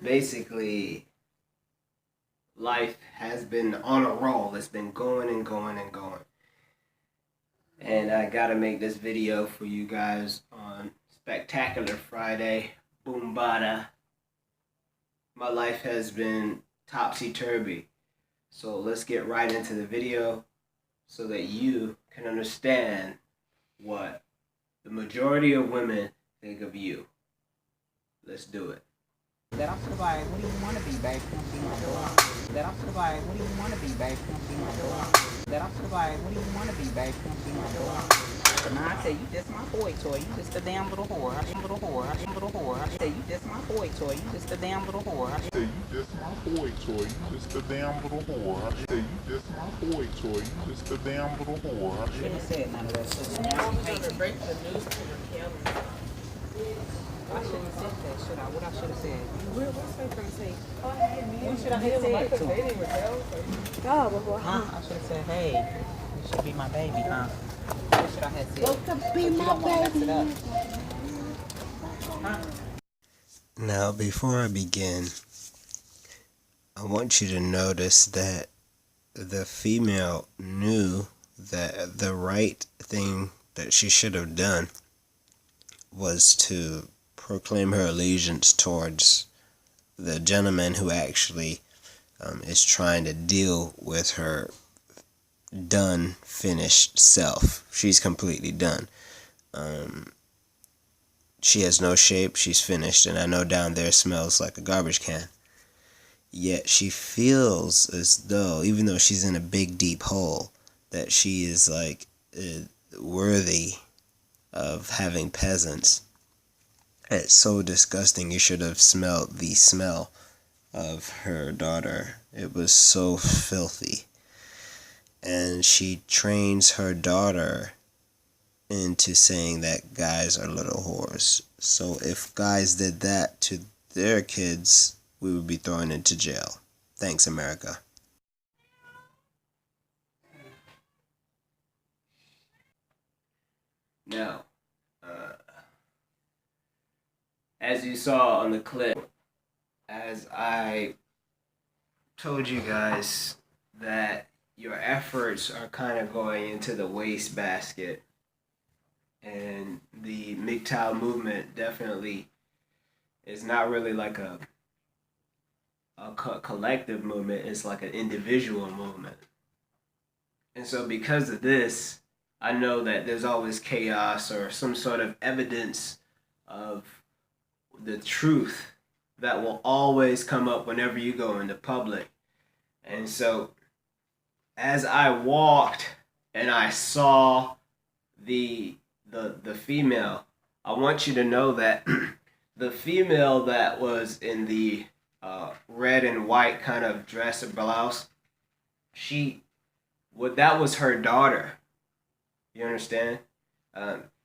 basically life has been on a roll. It's been going and going and going. And I gotta make this video for you guys on Spectacular Friday. Boombada. My life has been topsy-turvy. So let's get right into the video so that you can understand what the majority of women think of you. Let's do it. That I'm like, what do you want to be, babe? Come be my girl. That I'm like, what do you want to be, babe? Come be my girl. That I'm like, what do you want to be, babe? Come be my girl. Nah, I say you just my boy toy. You just a damn little whore. I little whore. I little whore. I say you just my boy toy. You just a damn little whore. I say you just my boy toy. You just a damn little whore. I say you just my boy toy. You just a damn little whore. I shouldn't have said none of that shit. Now you hate to break the news to your camera. I shouldn't have said that, should I? What I should have said? What's they gonna say? Oh, hey, man. What should I have said to him? God, before. Huh? I should have said, hey, you should be my baby, huh? What should I have said? Well, to be my baby. Huh? Now, before I begin, I want you to notice that the female knew that the right thing that she should have done was to proclaim her allegiance towards the gentleman who actually is trying to deal with her done, finished self. She's completely done. She has no shape, she's finished, and I know down there smells like a garbage can. Yet she feels as though, even though she's in a big deep hole, that she is like worthy of having peasants. It's so disgusting. You should have smelled the smell of her daughter. It was so filthy. And she trains her daughter into saying that guys are little whores. So if guys did that to their kids, we would be thrown into jail. Thanks, America. Now, as you saw on the clip, as I told you guys that your efforts are kind of going into the wastebasket, and the MGTOW movement definitely is not really like a collective movement, it's like an individual movement. And so because of this, I know that there's always chaos or some sort of evidence of the truth that will always come up whenever you go into public. And so as I walked and I saw the female, I want you to know that the female that was in the red and white kind of dress or blouse, that was her daughter. You understand?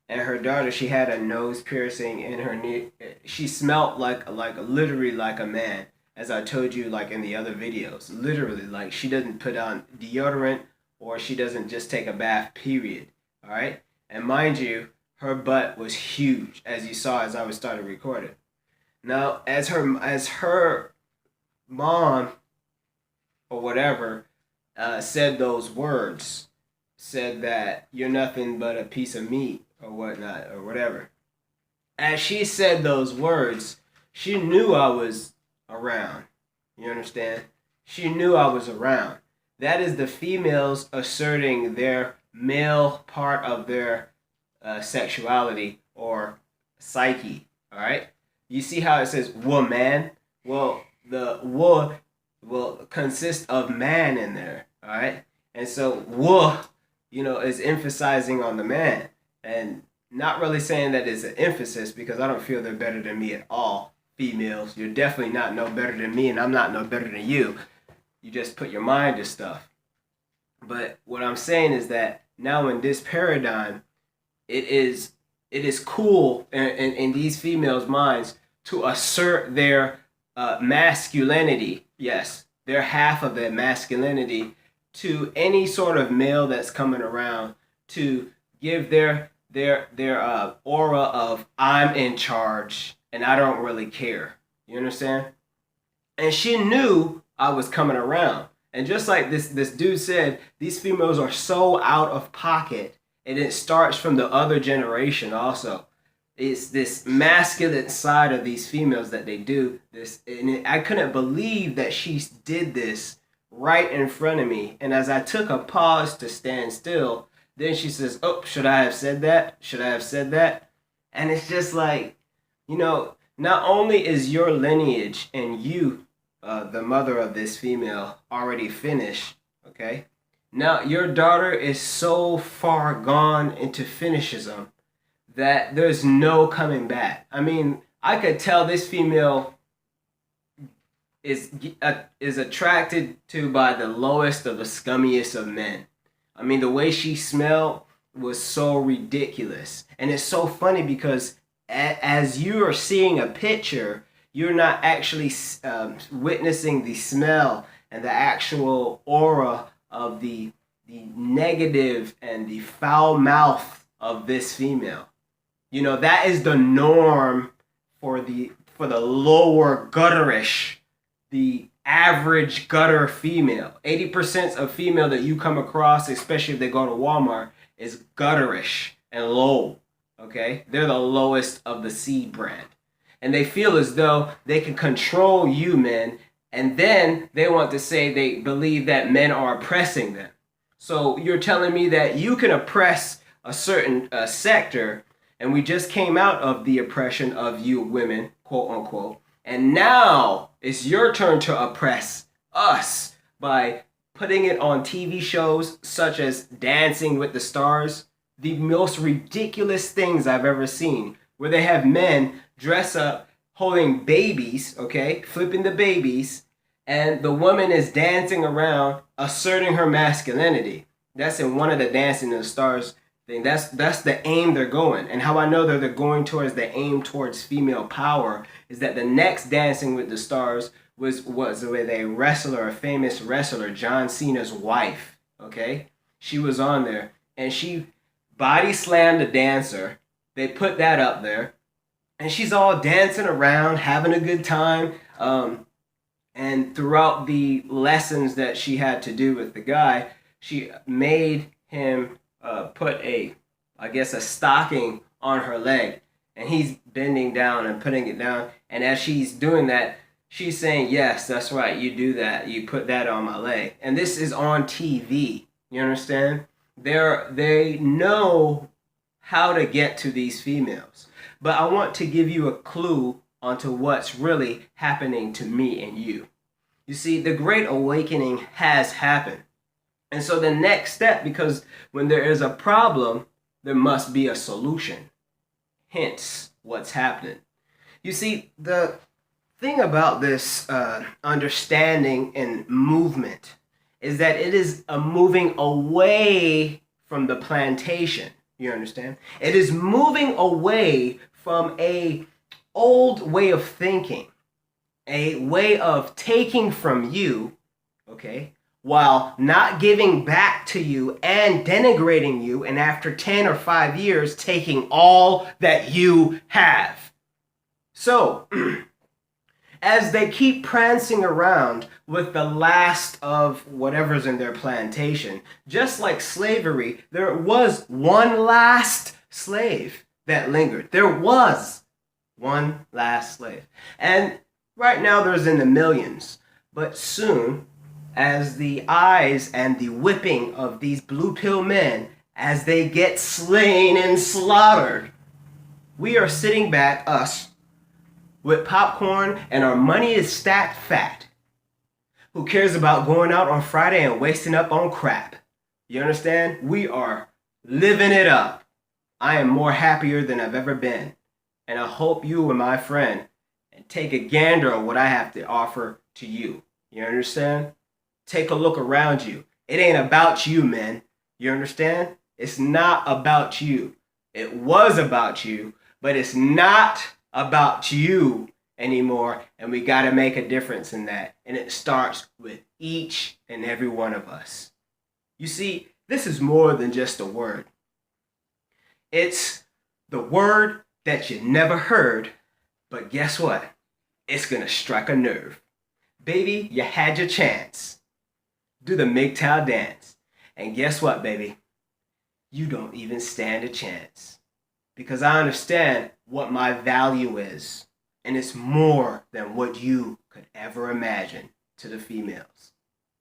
And her daughter, she had a nose piercing in her knee. She smelled like literally like a man, as I told you like in the other videos. Literally, like she doesn't put on deodorant or she doesn't just take a bath, period. All right? And mind you, her butt was huge, as you saw as I was started recording. Now, as her mom or whatever said those words, said that you're nothing but a piece of meat or whatnot or whatever. As she said those words, she knew I was around. You understand? She knew I was around. That is the females asserting their male part of their sexuality or psyche. All right? You see how it says woman? Well, the wo will consist of man in there. All right? And so wo, is emphasizing on the man. And not really saying that it's an emphasis, because I don't feel they're better than me at all. Females, you're definitely not no better than me, and I'm not no better than you. You just put your mind to stuff. But what I'm saying is that now in this paradigm, it is cool in these females' minds to assert their masculinity. Yes, they're half of their masculinity to any sort of male that's coming around, to give their aura of I'm in charge and I don't really care. You understand? And she knew I was coming around. And just like this dude said, these females are so out of pocket, and it starts from the other generation also. It's this masculine side of these females that they do this, and I couldn't believe that she did this right in front of me. And as I took a pause to stand still, then she says, "Oh, should I have said that? Should I have said that?" And it's just like, not only is your lineage and you, the mother of this female, already finished, okay? Now your daughter is so far gone into finishism that there's no coming back. I mean, I could tell this female is attracted to by the lowest of the scummiest of men. I mean, the way she smelled was so ridiculous. And it's so funny because as you are seeing a picture, you're not actually witnessing the smell and the actual aura of the negative and the foul mouth of this female. That is the norm for the lower gutterish, the average gutter female. 80% of female that you come across, especially if they go to Walmart, is gutterish and low. Okay? They're the lowest of the seed brand. And they feel as though they can control you, men, and then they want to say they believe that men are oppressing them. So you're telling me that you can oppress a certain sector, and we just came out of the oppression of you women, quote unquote, and now it's your turn to oppress us by putting it on TV shows such as Dancing with the Stars, the most ridiculous things I've ever seen, where they have men dress up holding babies, okay, flipping the babies, and the woman is dancing around asserting her masculinity. That's in one of the Dancing with the Stars thing. That's the aim they're going. And how I know that they're going towards the aim towards female power is that the next Dancing with the Stars was with a famous wrestler, John Cena's wife. Okay? She was on there and she body slammed a dancer. They put that up there. And she's all dancing around, having a good time. And throughout the lessons that she had to do with the guy, she made him put a stocking on her leg, and he's bending down and putting it down. And as she's doing that, she's saying, "Yes, that's right. You do that. You put that on my leg." And this is on TV. You understand? They know how to get to these females. But I want to give you a clue onto what's really happening to me and you. You see, the Great Awakening has happened. And so the next step, because when there is a problem, there must be a solution. Hence, what's happening. You see, the thing about this understanding and movement is that it is a moving away from the plantation. You understand? It is moving away from a old way of thinking, a way of taking from you, okay, while not giving back to you and denigrating you, and after 10 or 5 years, taking all that you have. So, as they keep prancing around with the last of whatever's in their plantation, just like slavery, there was one last slave that lingered. There was one last slave. And right now there's in the millions. But soon, as the eyes and the whipping of these blue pill men, as they get slain and slaughtered, we are sitting back, us, with popcorn, and our money is stacked fat. Who cares about going out on Friday and wasting up on crap? You understand? We are living it up. I am more happier than I've ever been. And I hope you are my friend and take a gander on what I have to offer to you. You understand? Take a look around you. It ain't about you, man. You understand? It's not about you. It was about you, but it's not about you anymore, and we got to make a difference in that. And it starts with each and every one of us. You see, this is more than just a word. It's the word that you never heard, but guess what? It's going to strike a nerve. Baby, you had your chance. Do the MGTOW dance. And guess what, baby? You don't even stand a chance. Because I understand what my value is. And it's more than what you could ever imagine to the females.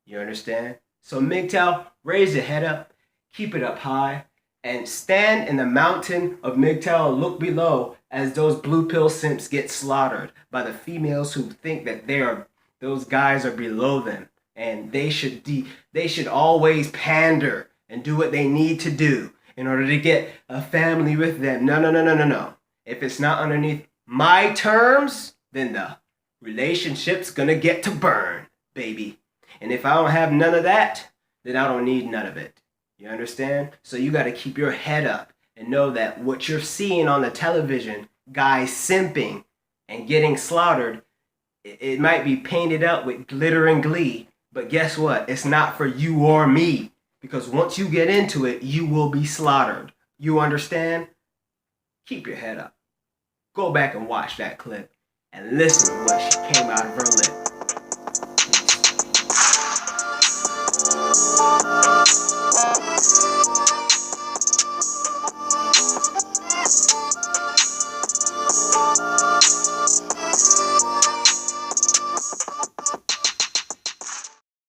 You understand? So MGTOW, raise your head up, keep it up high, and stand in the mountain of MGTOW and look below as those blue pill simps get slaughtered by the females who think that those guys are below them and they should always pander and do what they need to do in order to get a family with them. No. If it's not underneath my terms, then the relationship's gonna get to burn, baby. And if I don't have none of that, then I don't need none of it. You understand? So you gotta keep your head up and know that what you're seeing on the television, guys simping and getting slaughtered, it might be painted up with glitter and glee, but guess what? It's not for you or me. Because once you get into it, you will be slaughtered. You understand? Keep your head up. Go back and watch that clip and listen to what came out of her lips.